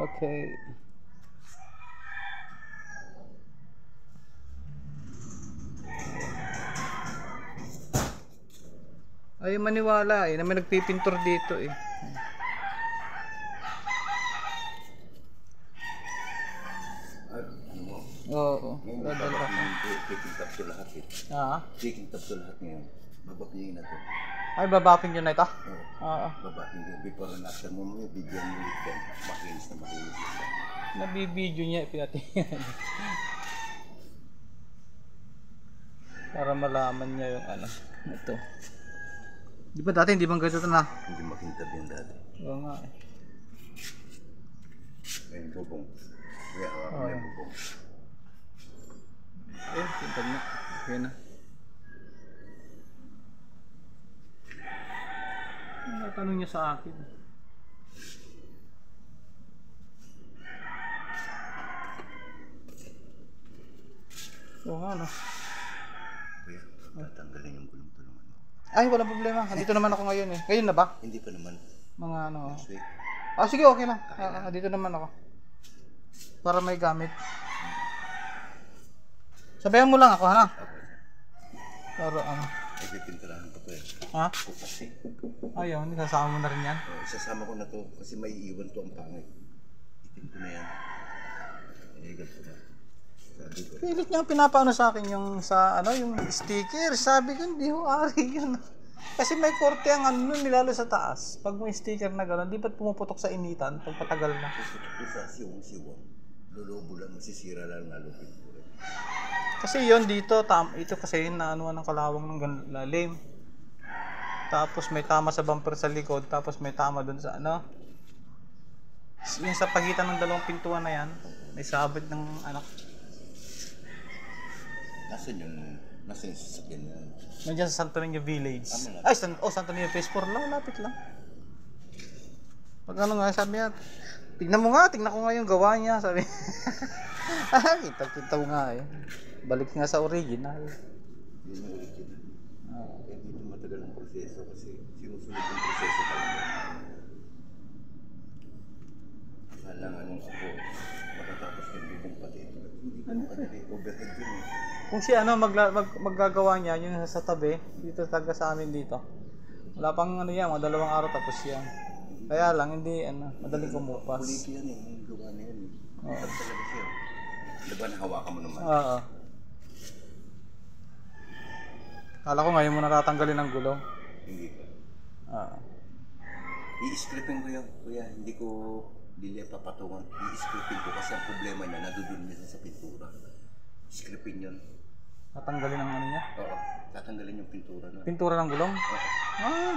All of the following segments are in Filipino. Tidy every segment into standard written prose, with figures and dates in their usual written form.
Okay. Ay, maniwala na may nagpipintor dito Ano mo? Oo. Ngayon, Dadala ko. taking top to lahat Taking top to lahat ngayon. Babapingin na to. Ay, babapin nyo na ito? Oo. Babapingin. Before and after mo mo, bigyan mo ulit yan. Makinis na makinis. Nabibidyo niya, pinatingin. Para malaman niya yung ito. Di ba dati hindi bang ganito na? Hindi makintab yan dati. Oo nga Ayun, bubong. Kaya hawakan na yung bubong. Kintab na. Okay na. Natanong niya sa akin. Oo nga, no? Kuya, tatanggalin yung gulong-tulungan mo. Ay, walang problema. Andito naman ako ngayon Ngayon na ba? Hindi pa naman. Mga Next week. sige, okay lang. Dito naman ako. Para may gamit. Sabayan mo lang ako, ha? Para Ipipinturahan ko pa Ha? Kasi. Ayun, isasama mo na rin yan. Isasama ko na to kasi may iwan to ang pangit. Itim ko na yan. Illegal ko na. Sabi ko. Pilit niya pinapaano sa akin yung yung sticker. Sabi ko, hindi ho ari yun. Kasi may korte ang nilalo sa taas. Pag may sticker na gano'n, di ba't pumuputok sa initan pag patagal na? Isa siwang-siwang. Lulubo lang, masisira lang lalo pintura. Kasi yon dito, ito kasi ng kalawang ng lalim. Tapos may tama sa bumper sa likod, tapos may tama dun sa yung sa pagitan ng dalawang pintuan na yan, may sabit ng Nasaan yung sasakyan na yan? nandiyan sa Santo Niño Village. Santo Niño Phase 4 lang, lapit lang. Pag sabi niya, tignan ko nga yung gawa niya, sabi. Kita mo nga Balik nga sa original. Yun yung original. Dito matagal ang proseso kasi sinusunod yung proseso talaga. Akala nga nung ako, makatapos ng bubong pati ito. Hindi ko madali, overhead yun Kung si maggagawa niya, yung sa tabi, dito taga sa amin dito. Wala pang yan, mga 2 araw tapos yan. Kaya lang, hindi, madaling kumupas. Kulito yan yung gawa na yan Itab talaga siya. Diba nahawakan mo naman? Oo. Kala ko ngayon mo natatanggalin ang gulong. Hindi pa. I-scripting ko yan, kuya. Hindi ko papatungan. I-scripting ko kasi ang problema niya, nadudun niya sa pintura. Scripting yun. Tatanggalin ang niya? Oo. Tatanggalin yung pintura na. Pintura ng gulong? Oo.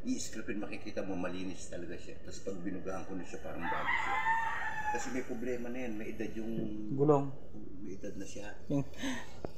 I-scripting, makikita mo malinis talaga siya. Tapos pag binugahan ko na siya, parang bago siya. Kasi may problema na yan. May edad yung gulong. May edad na siya.